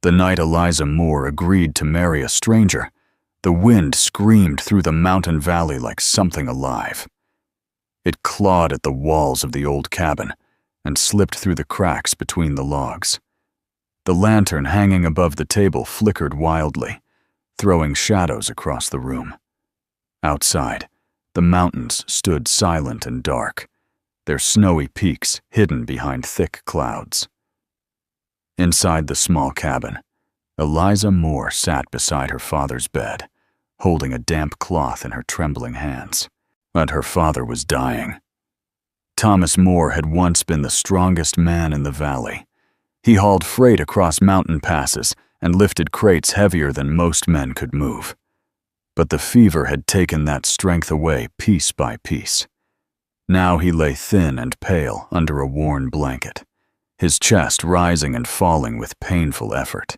The night Eliza Moore agreed to marry a stranger, the wind screamed through the mountain valley like something alive. It clawed at the walls of the old cabin and slipped through the cracks between the logs. The lantern hanging above the table flickered wildly, throwing shadows across the room. Outside, the mountains stood silent and dark, their snowy peaks hidden behind thick clouds. Inside the small cabin, Eliza Moore sat beside her father's bed, holding a damp cloth in her trembling hands. And her father was dying. Thomas Moore had once been the strongest man in the valley. He hauled freight across mountain passes and lifted crates heavier than most men could move. But the fever had taken that strength away piece by piece. Now he lay thin and pale under a worn blanket, his chest rising and falling with painful effort.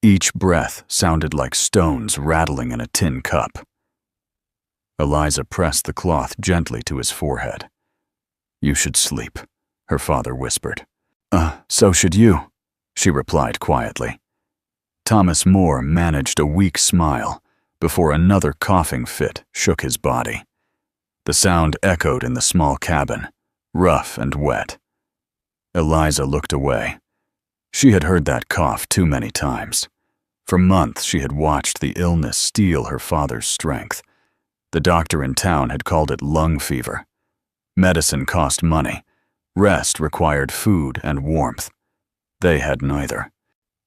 Each breath sounded like stones rattling in a tin cup. Eliza pressed the cloth gently to his forehead. "You should sleep," her father whispered. So should you," she replied quietly. Thomas Moore managed a weak smile before another coughing fit shook his body. The sound echoed in the small cabin, rough and wet. Eliza looked away. She had heard that cough too many times. For months she had watched the illness steal her father's strength. The doctor in town had called it lung fever. Medicine cost money. Rest required food and warmth. They had neither.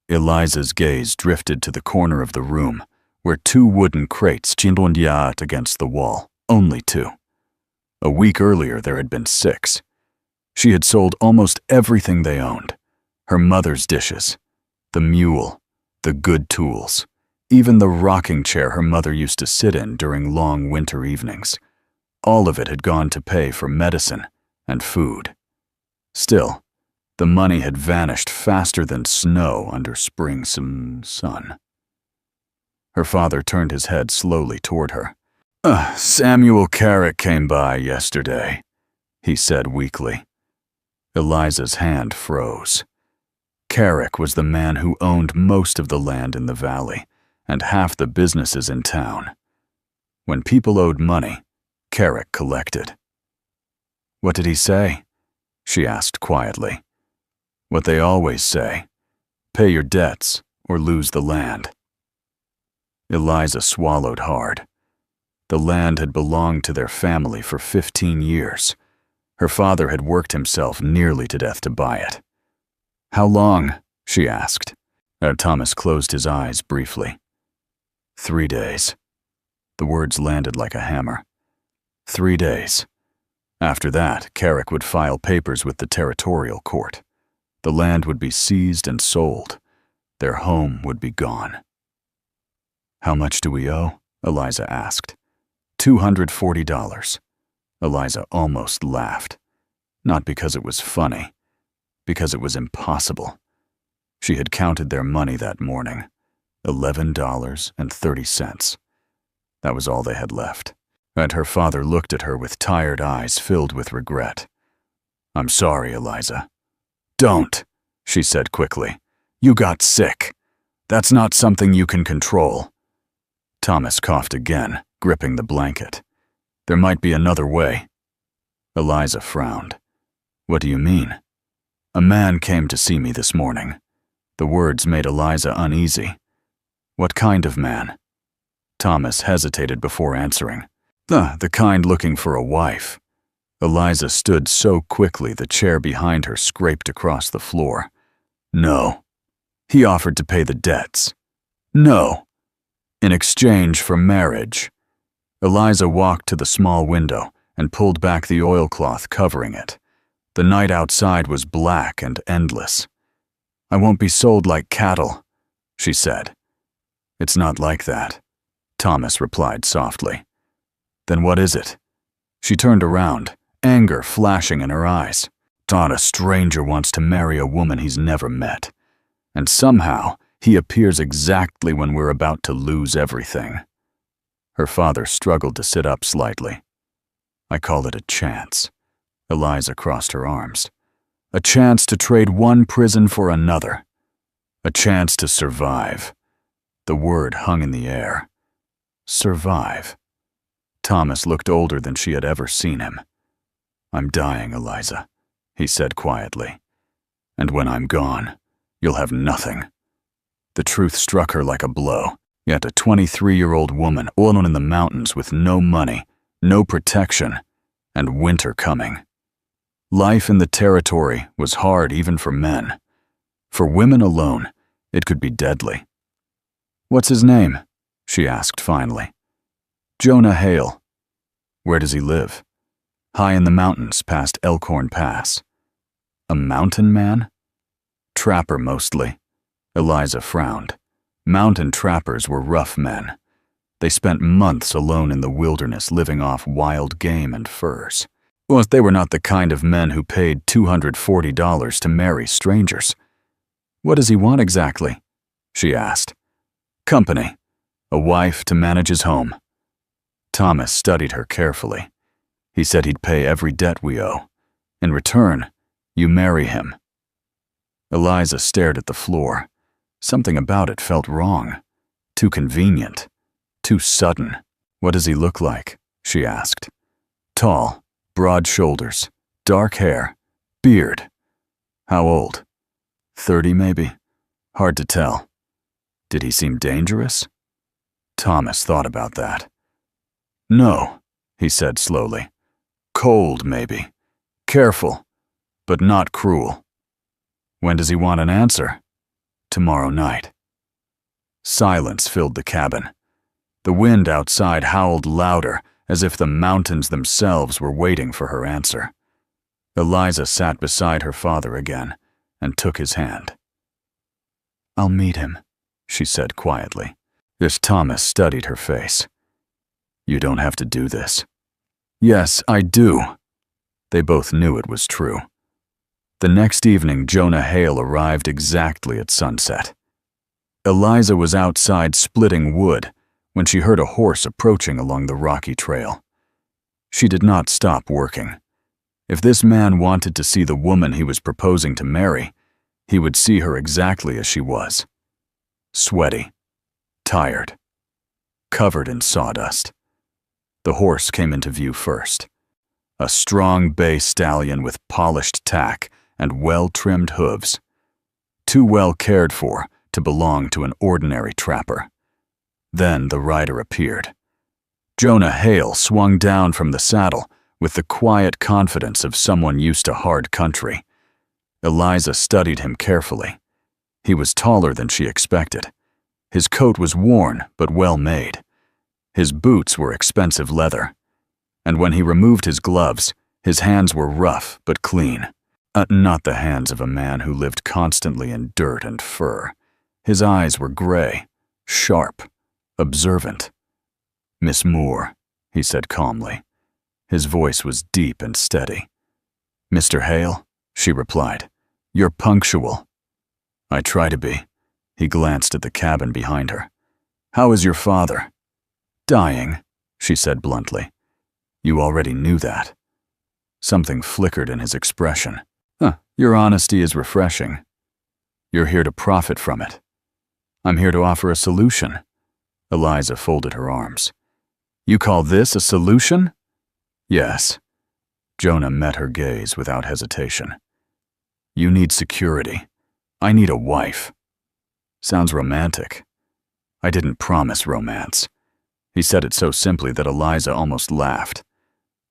Eliza's gaze drifted to the corner of the room, where 2 wooden crates chined against the wall, only 2. A week earlier there had been 6. She had sold almost everything they owned. Her mother's dishes, the mule, the good tools, even the rocking chair her mother used to sit in during long winter evenings. All of it had gone to pay for medicine and food. Still, the money had vanished faster than snow under spring sun. Her father turned his head slowly toward her. Samuel Carrick came by yesterday," he said weakly. Eliza's hand froze. Carrick was the man who owned most of the land in the valley and half the businesses in town. When people owed money, Carrick collected. "What did he say?" she asked quietly. "What they always say, pay your debts or lose the land." Eliza swallowed hard. The land had belonged to their family for 15 years. Her father had worked himself nearly to death to buy it. "How long?" she asked. Thomas closed his eyes briefly. 3 days. The words landed like a hammer. 3 days. After that, Carrick would file papers with the territorial court. The land would be seized and sold. Their home would be gone. "How much do we owe?" Eliza asked. $240. Eliza almost laughed. Not because it was funny, because it was impossible. She had counted their money that morning. $11.30. That was all they had left. And her father looked at her with tired eyes filled with regret. "I'm sorry, Eliza." "Don't," she said quickly. "You got sick. That's not something you can control." Thomas coughed again, gripping the blanket. "There might be another way." Eliza frowned. "What do you mean?" "A man came to see me this morning." The words made Eliza uneasy. "What kind of man?" Thomas hesitated before answering. The kind looking for a wife." Eliza stood so quickly the chair behind her scraped across the floor. "No." "He offered to pay the debts." "No." "In exchange for marriage." Eliza walked to the small window and pulled back the oilcloth covering it. The night outside was black and endless. "I won't be sold like cattle," she said. "It's not like that," Thomas replied softly. "Then what is it?" She turned around, anger flashing in her eyes. "Not a stranger wants to marry a woman he's never met. And somehow, he appears exactly when we're about to lose everything." Her father struggled to sit up slightly. "I call it a chance." Eliza crossed her arms. "A chance to trade one prison for another." A chance to survive. The word hung in the air. Survive. Thomas looked older than she had ever seen him. "I'm dying, Eliza," he said quietly. "And when I'm gone, you'll have nothing." The truth struck her like a blow, yet a 23-year-old woman alone in the mountains with no money, no protection, and winter coming. Life in the territory was hard even for men. For women alone, it could be deadly. "What's his name?" she asked finally. "Jonah Hail." "Where does he live?" "High in the mountains past Elkhorn Pass." "A mountain man?" "Trapper mostly." Eliza frowned. Mountain trappers were rough men. They spent months alone in the wilderness living off wild game and furs. Well, they were not the kind of men who paid $240 to marry strangers. "What does he want exactly?" she asked. "Company. A wife to manage his home." Thomas studied her carefully. "He said he'd pay every debt we owe. In return, you marry him." Eliza stared at the floor. Something about it felt wrong. Too convenient. Too sudden. "What does he look like?" she asked. "Tall, broad shoulders, dark hair, beard." "How old?" 30 maybe. Hard to tell." "Did he seem dangerous?" Thomas thought about that. "No," he said slowly. "Cold, maybe. Careful, but not cruel." "When does he want an answer?" "Tomorrow night." Silence filled the cabin. The wind outside howled louder, as if the mountains themselves were waiting for her answer. Eliza sat beside her father again and took his hand. "I'll meet him," she said quietly. As Thomas studied her face. "You don't have to do this." "Yes, I do." They both knew it was true. The next evening, Jonah Hail arrived exactly at sunset. Eliza was outside splitting wood when she heard a horse approaching along the rocky trail. She did not stop working. If this man wanted to see the woman he was proposing to marry, he would see her exactly as she was. Sweaty, tired, covered in sawdust. The horse came into view first. A strong bay stallion with polished tack and well-trimmed hooves. Too well cared for to belong to an ordinary trapper. Then the rider appeared. Jonah Hail swung down from the saddle with the quiet confidence of someone used to hard country. Eliza studied him carefully. He was taller than she expected. His coat was worn but well made. His boots were expensive leather. And when he removed his gloves, his hands were rough but clean. Not the hands of a man who lived constantly in dirt and fur. His eyes were gray, sharp, observant. "Miss Moore," he said calmly. His voice was deep and steady. "Mr. Hail," she replied. "You're punctual." "I try to be." He glanced at the cabin behind her. "How is your father?" "Dying," she said bluntly. "You already knew that." Something flickered in his expression. Your honesty is refreshing. You're here to profit from it. I'm here to offer a solution." Eliza folded her arms. "You call this a solution?" "Yes." Jonah met her gaze without hesitation. "You need security. I need a wife." "Sounds romantic." "I didn't promise romance." He said it so simply that Eliza almost laughed.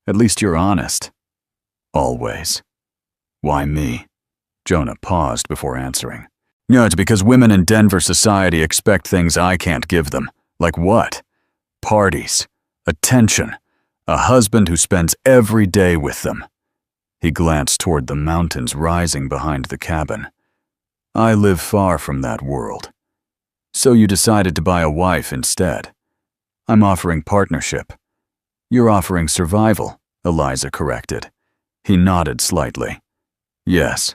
"At least you're honest." "Always." "Why me?" Jonah paused before answering. "No, it's because women in Denver society expect things I can't give them." "Like what?" "Parties, attention, a husband who spends every day with them." He glanced toward the mountains rising behind the cabin. "I live far from that world." "So you decided to buy a wife instead." "I'm offering partnership." "You're offering survival," Eliza corrected. He nodded slightly. "Yes."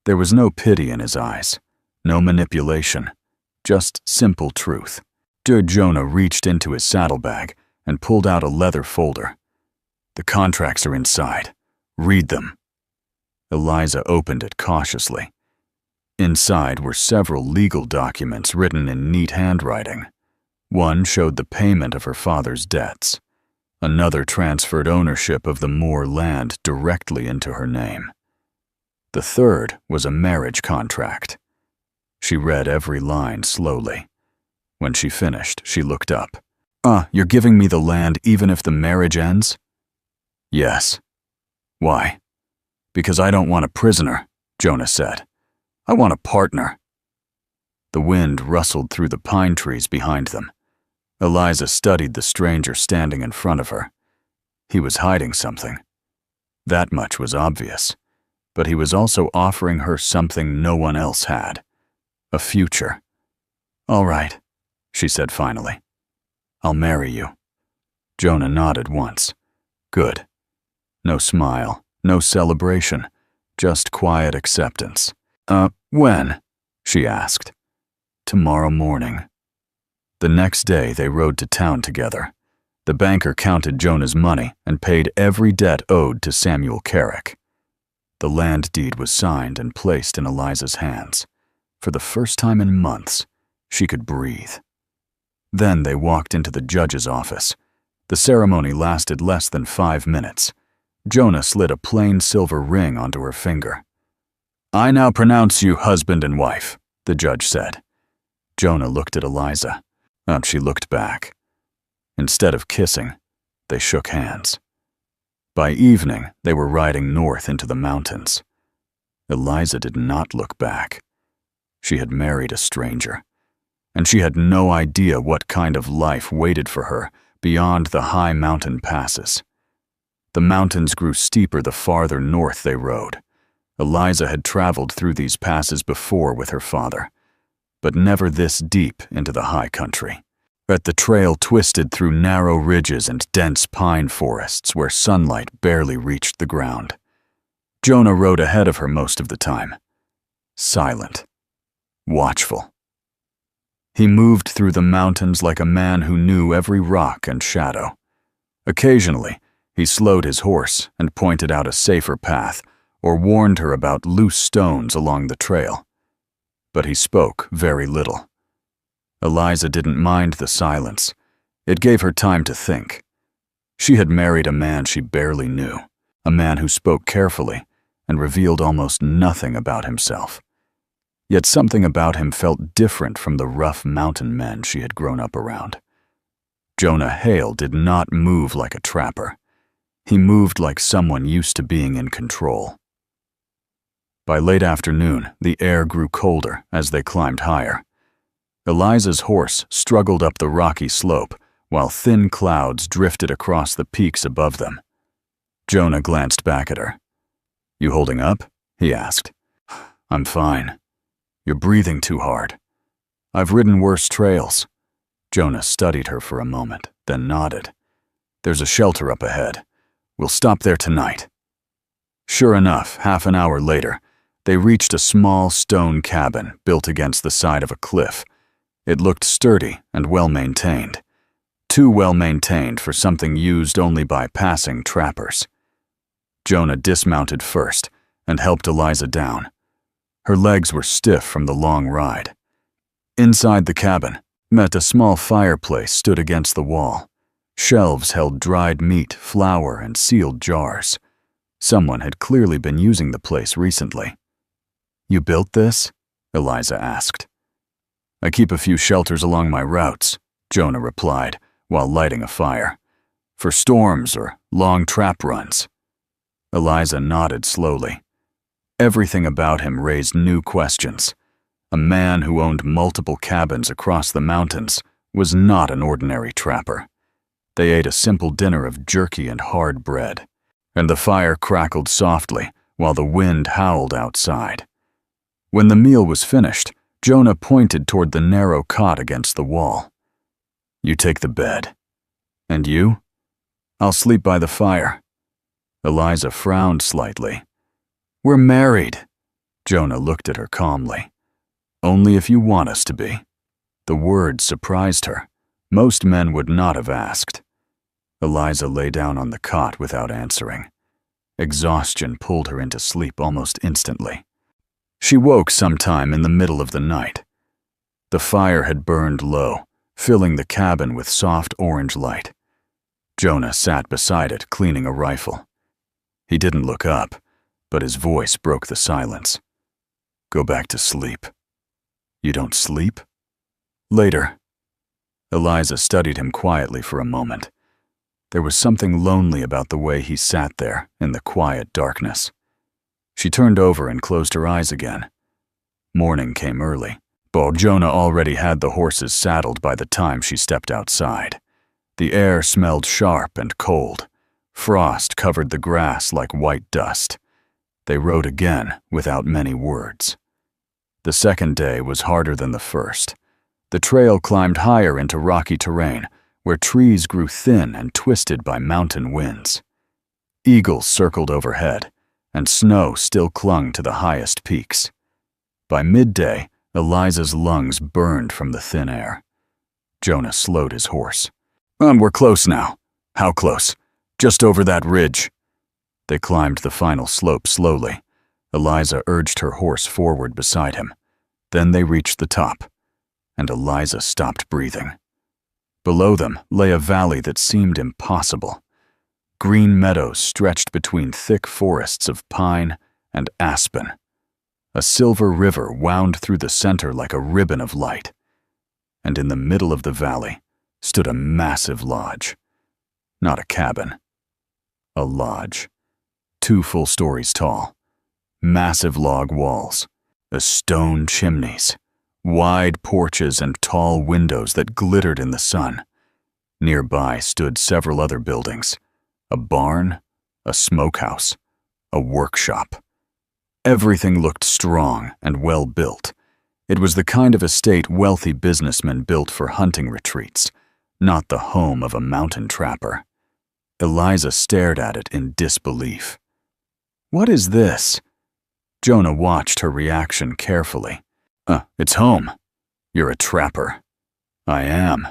There was no pity in his eyes, no manipulation, just simple truth. Jonah reached into his saddlebag and pulled out a leather folder. "The contracts are inside. Read them." Eliza opened it cautiously. Inside were several legal documents written in neat handwriting. One showed the payment of her father's debts. Another transferred ownership of the Moore land directly into her name. The third was a marriage contract. She read every line slowly. When she finished, she looked up. You're giving me the land even if the marriage ends?" "Yes." "Why?" "Because I don't want a prisoner," Jonah said. "I want a partner." The wind rustled through the pine trees behind them. Eliza studied the stranger standing in front of her. He was hiding something. That much was obvious, but he was also offering her something no one else had. A future. "All right," she said finally. "I'll marry you." Jonah nodded once. Good. No smile, no celebration, just quiet acceptance. When?" she asked. "Tomorrow morning." The next day they rode to town together. The banker counted Jonah's money and paid every debt owed to Samuel Carrick. The land deed was signed and placed in Eliza's hands. For the first time in months, she could breathe. Then they walked into the judge's office. The ceremony lasted less than 5 minutes. Jonah slid a plain silver ring onto her finger. "I now pronounce you husband and wife," the judge said. Jonah looked at Eliza, and she looked back. Instead of kissing, they shook hands. By evening, they were riding north into the mountains. Eliza did not look back. She had married a stranger, and she had no idea what kind of life waited for her beyond the high mountain passes. The mountains grew steeper the farther north they rode. Eliza had traveled through these passes before with her father, but never this deep into the high country. But the trail twisted through narrow ridges and dense pine forests where sunlight barely reached the ground. Jonah rode ahead of her most of the time, silent, watchful. He moved through the mountains like a man who knew every rock and shadow. Occasionally, he slowed his horse and pointed out a safer path or warned her about loose stones along the trail. But he spoke very little. Eliza didn't mind the silence. It gave her time to think. She had married a man she barely knew, a man who spoke carefully and revealed almost nothing about himself. Yet something about him felt different from the rough mountain men she had grown up around. Jonah Hail did not move like a trapper. He moved like someone used to being in control. By late afternoon, the air grew colder as they climbed higher. Eliza's horse struggled up the rocky slope while thin clouds drifted across the peaks above them. Jonah glanced back at her. "You holding up?" he asked. "I'm fine. You're breathing too hard. I've ridden worse trails." Jonah studied her for a moment, then nodded. "There's a shelter up ahead. We'll stop there tonight." Sure enough, half an hour later, they reached a small stone cabin built against the side of a cliff. It looked sturdy and well-maintained. Too well-maintained for something used only by passing trappers. Jonah dismounted first and helped Eliza down. Her legs were stiff from the long ride. Inside the cabin, a small fireplace stood against the wall. Shelves held dried meat, flour, and sealed jars. Someone had clearly been using the place recently. "You built this?" Eliza asked. "I keep a few shelters along my routes," Jonah replied, while lighting a fire. "For storms or long trap runs." Eliza nodded slowly. Everything about him raised new questions. A man who owned multiple cabins across the mountains was not an ordinary trapper. They ate a simple dinner of jerky and hard bread, and the fire crackled softly while the wind howled outside. When the meal was finished, Jonah pointed toward the narrow cot against the wall. "You take the bed. And you?" "I'll sleep by the fire." Eliza frowned slightly. "We're married." Jonah looked at her calmly. "Only if you want us to be." The word surprised her. Most men would not have asked. Eliza lay down on the cot without answering. Exhaustion pulled her into sleep almost instantly. She woke sometime in the middle of the night. The fire had burned low, filling the cabin with soft orange light. Jonah sat beside it, cleaning a rifle. He didn't look up, but his voice broke the silence. "Go back to sleep." "You don't sleep?" "Later." Eliza studied him quietly for a moment. There was something lonely about the way he sat there in the quiet darkness. She turned over and closed her eyes again. Morning came early, but Jonah already had the horses saddled by the time she stepped outside. The air smelled sharp and cold. Frost covered the grass like white dust. They rode again without many words. The second day was harder than the first. The trail climbed higher into rocky terrain, where trees grew thin and twisted by mountain winds. Eagles circled overhead, and snow still clung to the highest peaks. By midday, Eliza's lungs burned from the thin air. Jonah slowed his horse. We're close now." "How close?" "Just over that ridge." They climbed the final slope slowly. Eliza urged her horse forward beside him. Then they reached the top, and Eliza stopped breathing. Below them lay a valley that seemed impossible. Green meadows stretched between thick forests of pine and aspen. A silver river wound through the center like a ribbon of light. And in the middle of the valley stood a massive lodge. Not a cabin. A lodge. 2 full stories tall. Massive log walls. Stone chimneys. Wide porches and tall windows that glittered in the sun. Nearby stood several other buildings. A barn, a smokehouse, a workshop. Everything looked strong and well built. It was the kind of estate wealthy businessmen built for hunting retreats, not the home of a mountain trapper. Eliza stared at it in disbelief. "What is this?" Jonah watched her reaction carefully. It's home. You're a trapper." "I am.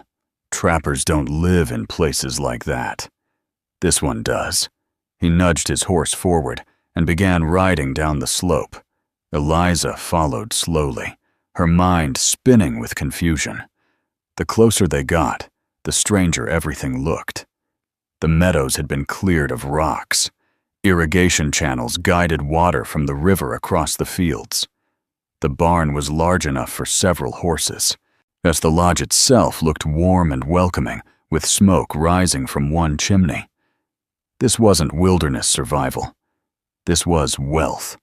Trappers don't live in places like that." "This one does." He nudged his horse forward and began riding down the slope. Eliza followed slowly, her mind spinning with confusion. The closer they got, the stranger everything looked. The meadows had been cleared of rocks. Irrigation channels guided water from the river across the fields. The barn was large enough for several horses, as the lodge itself looked warm and welcoming, with smoke rising from one chimney. This wasn't wilderness survival. This was wealth.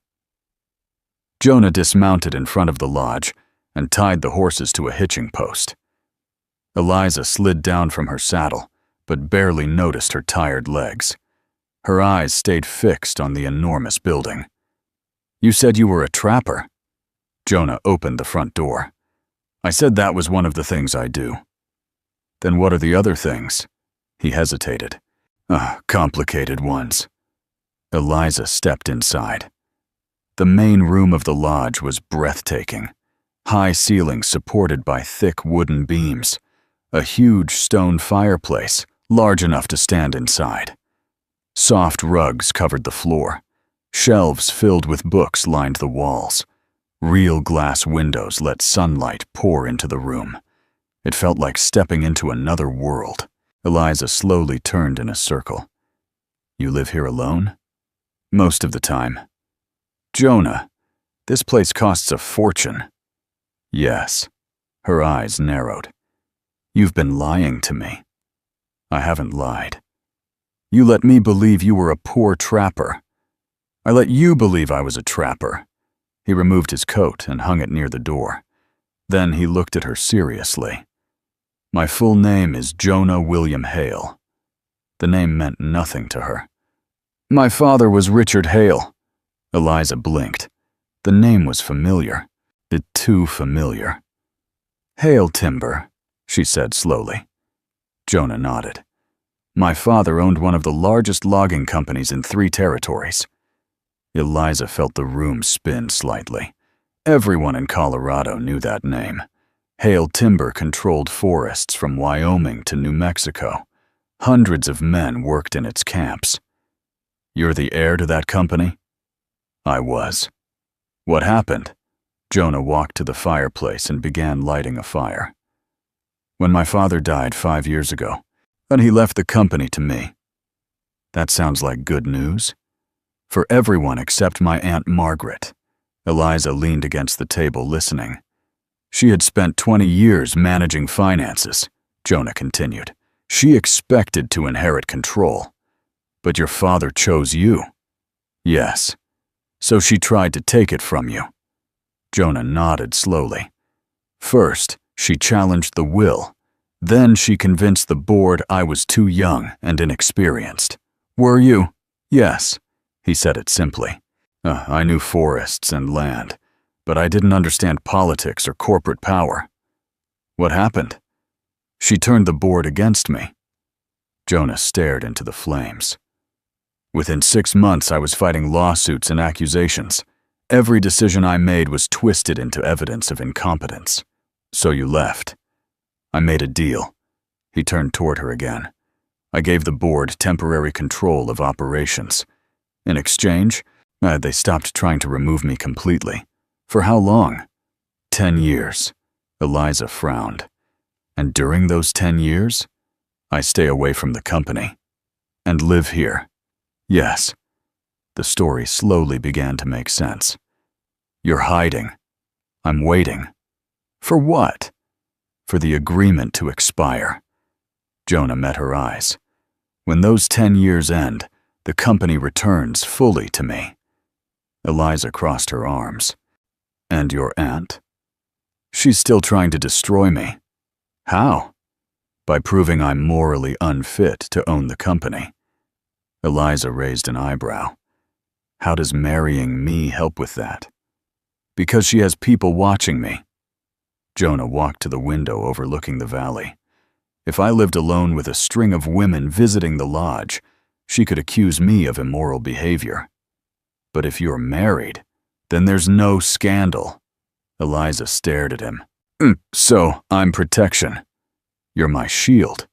Jonah dismounted in front of the lodge and tied the horses to a hitching post. Eliza slid down from her saddle, but barely noticed her tired legs. Her eyes stayed fixed on the enormous building. "You said you were a trapper?" Jonah opened the front door. "I said that was one of the things I do." "Then what are the other things?" He hesitated. Complicated ones." Eliza stepped inside. The main room of the lodge was breathtaking. High ceilings supported by thick wooden beams. A huge stone fireplace, large enough to stand inside. Soft rugs covered the floor. Shelves filled with books lined the walls. Real glass windows let sunlight pour into the room. It felt like stepping into another world. Eliza slowly turned in a circle. "You live here alone?" "Most of the time." "Jonah, this place costs a fortune." "Yes." Her eyes narrowed. "You've been lying to me." "I haven't lied." "You let me believe you were a poor trapper." "I let you believe I was a trapper." He removed his coat and hung it near the door. Then he looked at her seriously. "My full name is Jonah William Hail." The name meant nothing to her. "My father was Richard Hale." Eliza blinked. The name was familiar. Too familiar. "Hale Timber," she said slowly. Jonah nodded. "My father owned one of the largest logging companies in 3 territories. Eliza felt the room spin slightly. Everyone in Colorado knew that name. Hale Timber controlled forests from Wyoming to New Mexico. Hundreds of men worked in its camps. "You're the heir to that company?" "I was." "What happened?" Jonah walked to the fireplace and began lighting a fire. When my father died 5 years ago, and he left the company to me. That sounds like good news. For everyone except my Aunt Margaret. Eliza leaned against the table listening. She had spent 20 years managing finances, Jonah continued. She expected to inherit control. But your father chose you. Yes. So she tried to take it from you. Jonah nodded slowly. First, she challenged the will. Then she convinced the board I was too young and inexperienced. Were you? Yes, he said it simply. I knew forests and land, but I didn't understand politics or corporate power. What happened? She turned the board against me. Jonah stared into the flames. Within 6 months, I was fighting lawsuits and accusations. Every decision I made was twisted into evidence of incompetence. So you left. I made a deal. He turned toward her again. I gave the board temporary control of operations. In exchange, they stopped trying to remove me completely. For how long? 10 years. Eliza frowned. And during those 10 years, I stay away from the company. And live here. Yes. The story slowly began to make sense. You're hiding. I'm waiting. For what? For the agreement to expire. Jonah met her eyes. When those 10 years end, the company returns fully to me. Eliza crossed her arms. And your aunt? She's still trying to destroy me. How? By proving I'm morally unfit to own the company. Eliza raised an eyebrow. How does marrying me help with that? Because she has people watching me. Jonah walked to the window overlooking the valley. If I lived alone with a string of women visiting the lodge, she could accuse me of immoral behavior. But if you're married, then there's no scandal. Eliza stared at him. So, I'm protection. You're my shield.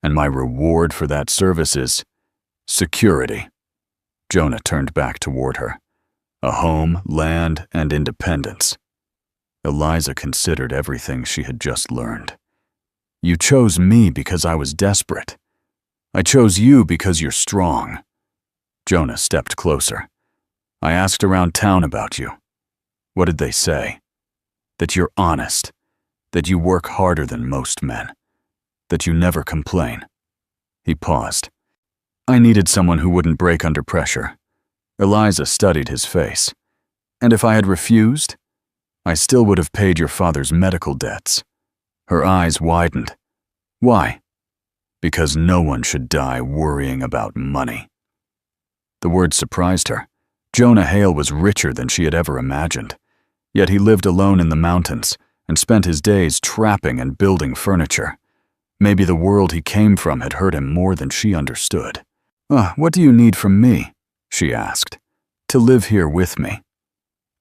And my reward for that service is security. Jonah turned back toward her. A home, land, and independence. Eliza considered everything she had just learned. You chose me because I was desperate. I chose you because you're strong. Jonah stepped closer. I asked around town about you. What did they say? That you're honest. That you work harder than most men. That you never complain. He paused. I needed someone who wouldn't break under pressure. Eliza studied his face. And if I had refused, I still would have paid your father's medical debts. Her eyes widened. Why? Because no one should die worrying about money. The word surprised her. Jonah Hail was richer than she had ever imagined. Yet he lived alone in the mountains and spent his days trapping and building furniture. Maybe the world he came from had hurt him more than she understood. What do you need from me? She asked. To live here with me.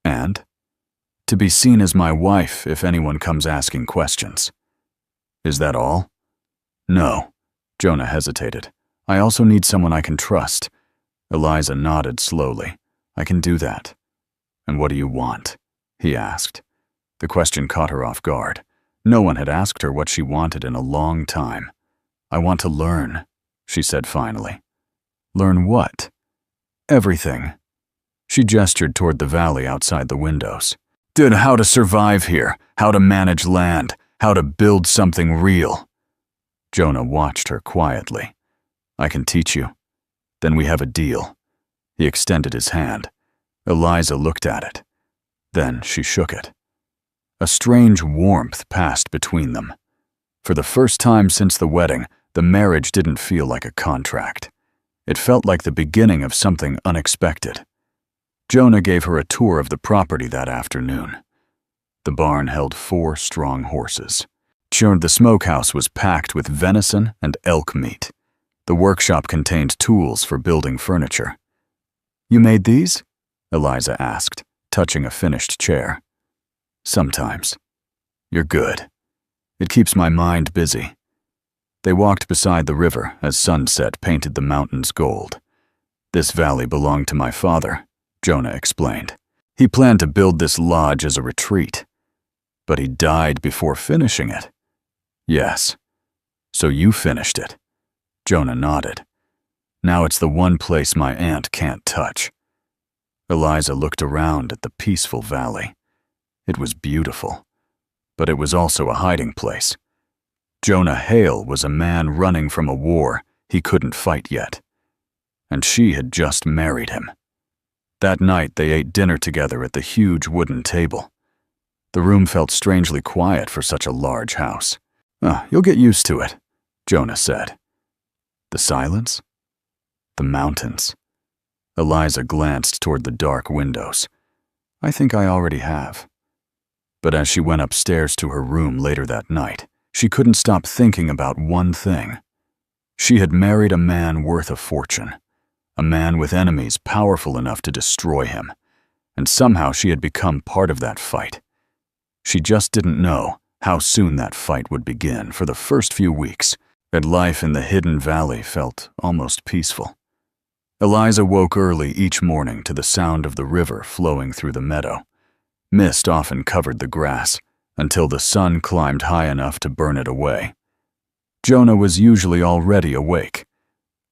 And? To be seen as my wife if anyone comes asking questions. Is that all? No. Jonah hesitated. I also need someone I can trust. Eliza nodded slowly. I can do that. And what do you want? He asked. The question caught her off guard. No one had asked her what she wanted in a long time. I want to learn, she said finally. Learn what? Everything. She gestured toward the valley outside the windows. How to survive here, how to manage land, how to build something real. Jonah watched her quietly. I can teach you. Then we have a deal. He extended his hand. Eliza looked at it. Then she shook it. A strange warmth passed between them. For the first time since the wedding, the marriage didn't feel like a contract. It felt like the beginning of something unexpected. Jonah gave her a tour of the property that afternoon. The barn held 4 strong horses. The smokehouse was packed with venison and elk meat. The workshop contained tools for building furniture. You made these? Eliza asked, touching a finished chair. Sometimes. You're good. It keeps my mind busy. They walked beside the river as sunset painted the mountains gold. This valley belonged to my father, Jonah explained. He planned to build this lodge as a retreat, but he died before finishing it. Yes. So you finished it. Jonah nodded. Now it's the one place my aunt can't touch. Eliza looked around at the peaceful valley. It was beautiful, but it was also a hiding place. Jonah Hail was a man running from a war he couldn't fight yet, and she had just married him. That night they ate dinner together at the huge wooden table. The room felt strangely quiet for such a large house. You'll get used to it, Jonah said. The silence? The mountains. Eliza glanced toward the dark windows. I think I already have. But as she went upstairs to her room later that night, she couldn't stop thinking about one thing. She had married a man worth a fortune, a man with enemies powerful enough to destroy him, and somehow she had become part of that fight. She just didn't know how soon that fight would begin. For the first few weeks, and life in the hidden valley felt almost peaceful. Eliza woke early each morning to the sound of the river flowing through the meadow. Mist often covered the grass until the sun climbed high enough to burn it away. Jonah was usually already awake.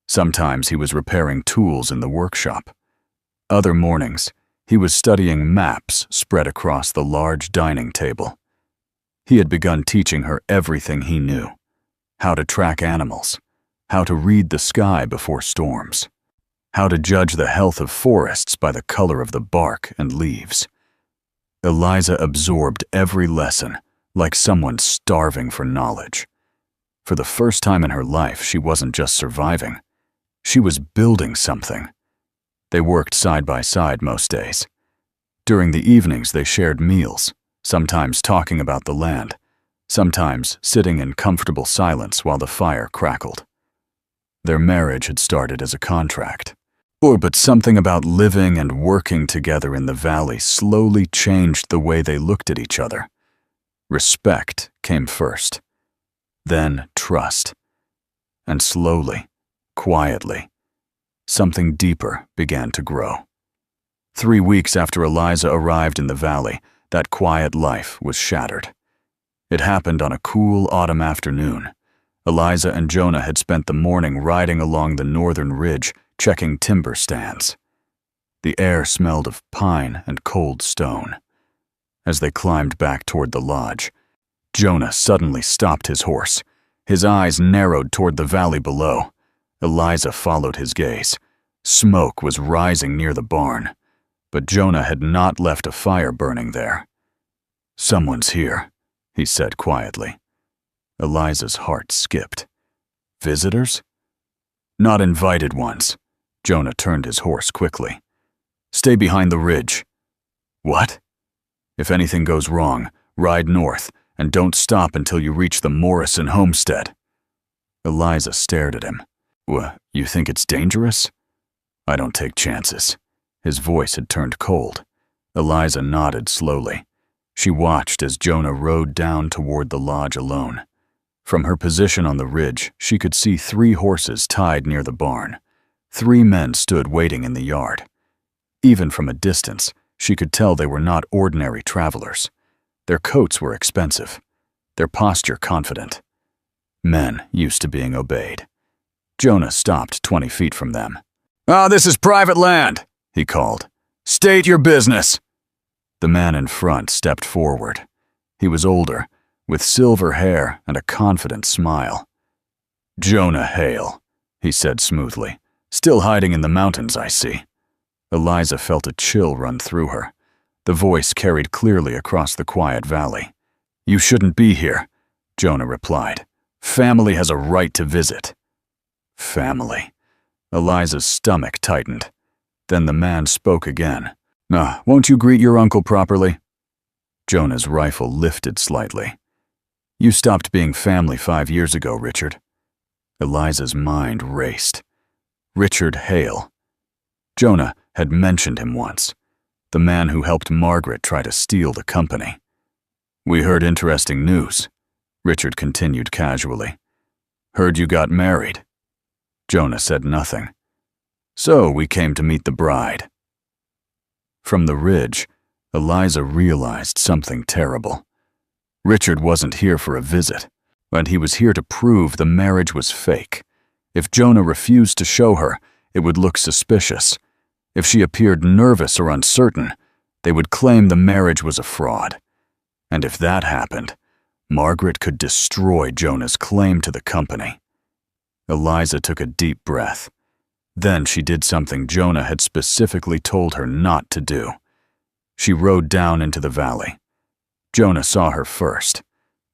Sometimes he was repairing tools in the workshop. Other mornings, he was studying maps spread across the large dining table. He had begun teaching her everything he knew: how to track animals, how to read the sky before storms, how to judge the health of forests by the color of the bark and leaves. Eliza absorbed every lesson like someone starving for knowledge. For the first time in her life, she wasn't just surviving. She was building something. They worked side by side most days. During the evenings, they shared meals, sometimes talking about the land, sometimes sitting in comfortable silence while the fire crackled. Their marriage had started as a contract. But something about living and working together in the valley slowly changed the way they looked at each other. Respect came first, then trust. And slowly, quietly, something deeper began to grow. 3 weeks after Eliza arrived in the valley, that quiet life was shattered. It happened on a cool autumn afternoon. Eliza and Jonah had spent the morning riding along the northern ridge, checking timber stands. The air smelled of pine and cold stone. As they climbed back toward the lodge, Jonah suddenly stopped his horse. His eyes narrowed toward the valley below. Eliza followed his gaze. Smoke was rising near the barn, but Jonah had not left a fire burning there. "Someone's here," he said quietly. Eliza's heart skipped. "Visitors?" "Not invited ones." Jonah turned his horse quickly. "Stay behind the ridge." "What?" "If anything goes wrong, ride north, and don't stop until you reach the Morrison homestead." Eliza stared at him. You think it's dangerous?" "I don't take chances." His voice had turned cold. Eliza nodded slowly. She watched as Jonah rode down toward the lodge alone. From her position on the ridge, she could see 3 horses tied near the barn. 3 men stood waiting in the yard. Even from a distance, she could tell they were not ordinary travelers. Their coats were expensive, their posture confident. Men used to being obeyed. Jonah stopped 20 feet from them. This is private land," he called. "State your business." The man in front stepped forward. He was older, with silver hair and a confident smile. "Jonah Hail," he said smoothly. "Still hiding in the mountains, I see." Eliza felt a chill run through her. The voice carried clearly across the quiet valley. "You shouldn't be here," Jonah replied. "Family has a right to visit." Family. Eliza's stomach tightened. Then the man spoke again. Won't you greet your uncle properly?" Jonah's rifle lifted slightly. "You stopped being family 5 years ago, Richard." Eliza's mind raced. Richard Hail. Jonah had mentioned him once. The man who helped Margaret try to steal the company. "We heard interesting news," Richard continued casually. "Heard you got married." Jonah said nothing. "So we came to meet the bride." From the ridge, Eliza realized something terrible. Richard wasn't here for a visit, but he was here to prove the marriage was fake. If Jonah refused to show her, it would look suspicious. If she appeared nervous or uncertain, they would claim the marriage was a fraud. And if that happened, Margaret could destroy Jonah's claim to the company. Eliza took a deep breath. Then she did something Jonah had specifically told her not to do. She rode down into the valley. Jonah saw her first.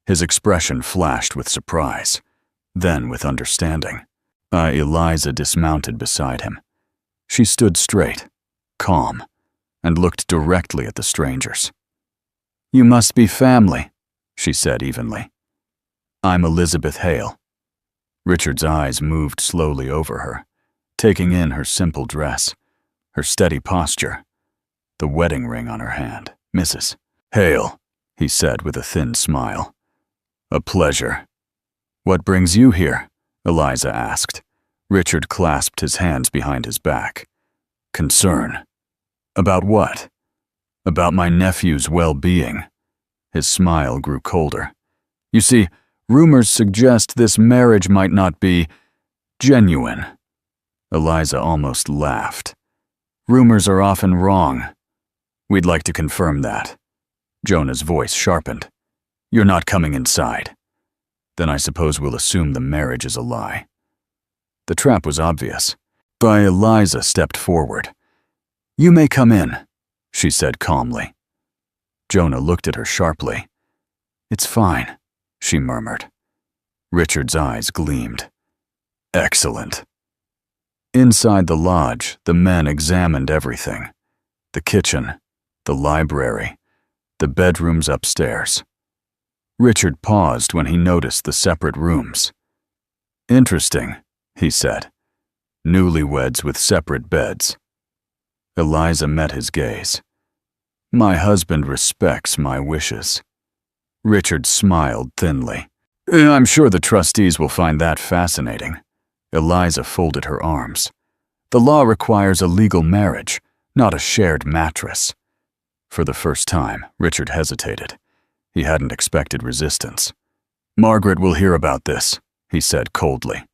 His expression flashed with surprise, then with understanding. Eliza dismounted beside him. She stood straight, calm, and looked directly at the strangers. "You must be family," she said evenly. "I'm Elizabeth Hale." Richard's eyes moved slowly over her, taking in her simple dress, her steady posture, the wedding ring on her hand. "Mrs. Hale," he said with a thin smile. "A pleasure." "What brings you here?" Eliza asked. Richard clasped his hands behind his back. "Concern." "About what?" "About my nephew's well-being." His smile grew colder. "You see, rumors suggest this marriage might not be genuine." Eliza almost laughed. "Rumors are often wrong. We'd like to confirm that." Jonah's voice sharpened. "You're not coming inside. Then I suppose we'll assume the marriage is a lie." The trap was obvious. Eliza stepped forward. "You may come in," she said calmly. Jonah looked at her sharply. "It's fine," she murmured. Richard's eyes gleamed. "Excellent." Inside the lodge, the men examined everything. The kitchen, the library, the bedrooms upstairs. Richard paused when he noticed the separate rooms. "Interesting," he said. "Newlyweds with separate beds." Eliza met his gaze. "My husband respects my wishes." Richard smiled thinly. "I'm sure the trustees will find that fascinating." Eliza folded her arms. "The law requires a legal marriage, not a shared mattress." For the first time, Richard hesitated. He hadn't expected resistance. "Margaret will hear about this," he said coldly.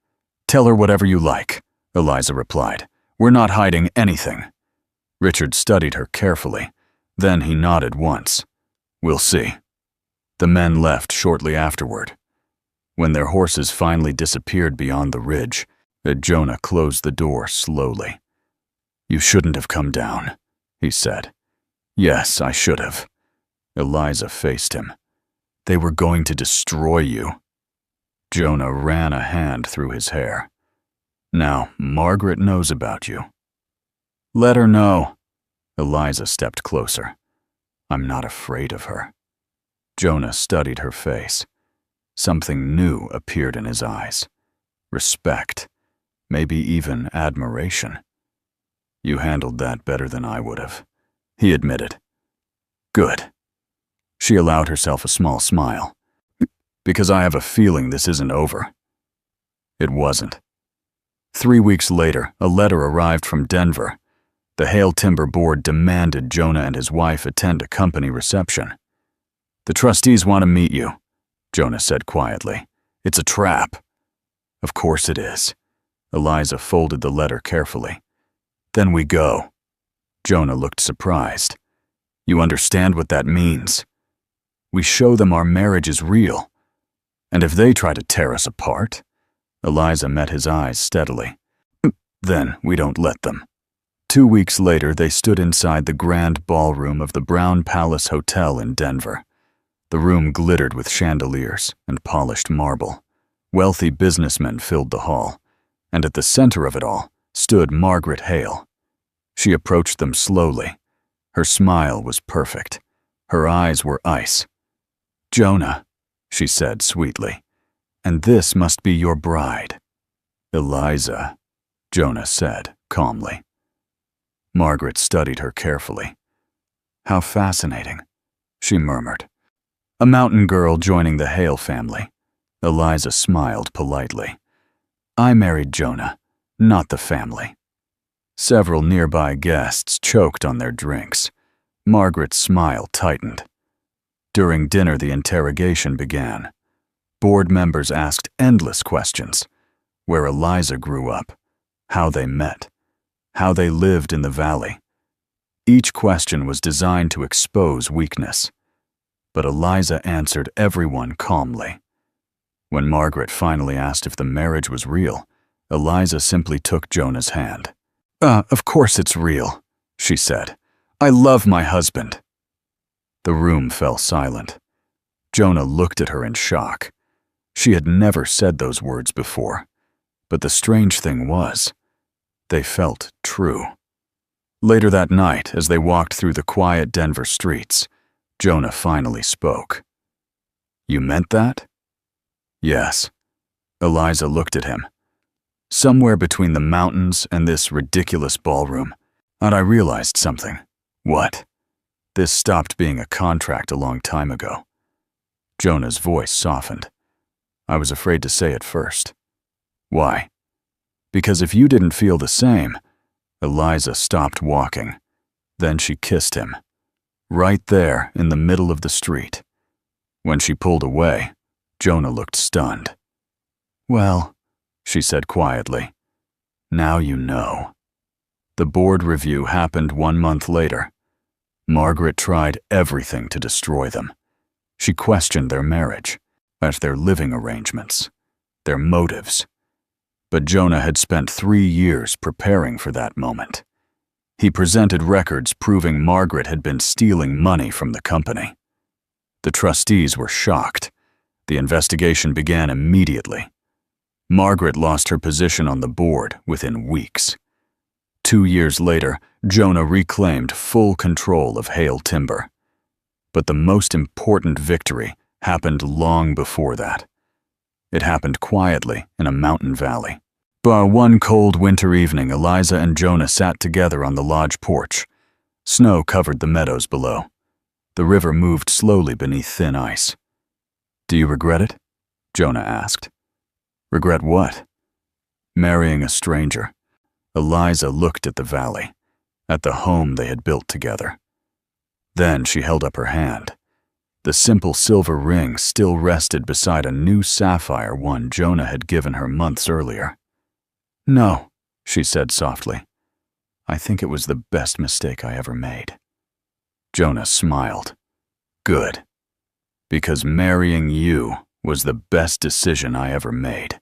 "Tell her whatever you like," Eliza replied. "We're not hiding anything." Richard studied her carefully. Then he nodded once. "We'll see." The men left shortly afterward. When their horses finally disappeared beyond the ridge, Jonah closed the door slowly. "You shouldn't have come down," he said. "Yes, I should have." Eliza faced him. "They were going to destroy you." Jonah ran a hand through his hair. "Now, Margaret knows about you." "Let her know." Eliza stepped closer. "I'm not afraid of her." Jonah studied her face. Something new appeared in his eyes. Respect, maybe even admiration. "You handled that better than I would have," he admitted. "Good." She allowed herself a small smile. "Because I have a feeling this isn't over." It wasn't. 3 weeks later, a letter arrived from Denver. The Hale Timber Board demanded Jonah and his wife attend a company reception. "The trustees want to meet you," Jonah said quietly. "It's a trap." "Of course it is." Eliza folded the letter carefully. "Then we go." Jonah looked surprised. "You understand what that means? We show them our marriage is real. And if they try to tear us apart," Eliza met his eyes steadily, "then we don't let them." 2 weeks later, they stood inside the grand ballroom of the Brown Palace Hotel in Denver. The room glittered with chandeliers and polished marble. Wealthy businessmen filled the hall, and at the center of it all stood Margaret Hale. She approached them slowly. Her smile was perfect. Her eyes were ice. "Jonah," she said sweetly, "and this must be your bride." "Eliza," Jonah said calmly. Margaret studied her carefully. "How fascinating," she murmured. "A mountain girl joining the Hale family." Eliza smiled politely. "I married Jonah, not the family." Several nearby guests choked on their drinks. Margaret's smile tightened. During dinner, the interrogation began. Board members asked endless questions: where Eliza grew up, how they met, how they lived in the valley. Each question was designed to expose weakness, but Eliza answered everyone calmly. When Margaret finally asked if the marriage was real, Eliza simply took Jonah's hand. Of course it's real," she said. "I love my husband." The room fell silent. Jonah looked at her in shock. She had never said those words before, but the strange thing was, they felt true. Later that night, as they walked through the quiet Denver streets, Jonah finally spoke. "You meant that?" "Yes." Eliza looked at him. "Somewhere between the mountains and this ridiculous ballroom, and I realized something." "What?" "This stopped being a contract a long time ago." Jonah's voice softened. "I was afraid to say it first." "Why?" "Because if you didn't feel the same..." Eliza stopped walking. Then she kissed him. Right there in the middle of the street. When she pulled away, Jonah looked stunned. "Well," she said quietly, "now you know." The board review happened 1 month later. Margaret tried everything to destroy them. She questioned their marriage, their living arrangements, their motives. But Jonah had spent 3 years preparing for that moment. He presented records proving Margaret had been stealing money from the company. The trustees were shocked. The investigation began immediately. Margaret lost her position on the board within weeks. 2 years later, Jonah reclaimed full control of Hail Timber. But the most important victory happened long before that. It happened quietly in a mountain valley. One cold winter evening, Eliza and Jonah sat together on the lodge porch. Snow covered the meadows below. The river moved slowly beneath thin ice. "Do you regret it?" Jonah asked. "Regret what?" "Marrying a stranger." Eliza looked at the valley, at the home they had built together. Then she held up her hand. The simple silver ring still rested beside a new sapphire one Jonah had given her months earlier. "No," she said softly. "I think it was the best mistake I ever made." Jonah smiled. "Good. Because marrying you was the best decision I ever made."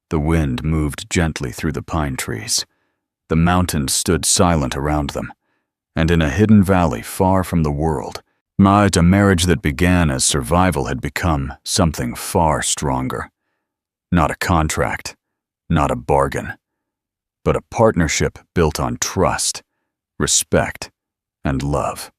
The wind moved gently through the pine trees. The mountains stood silent around them, and in a hidden valley far from the world, a marriage that began as survival had become something far stronger. Not a contract, not a bargain, but a partnership built on trust, respect, and love.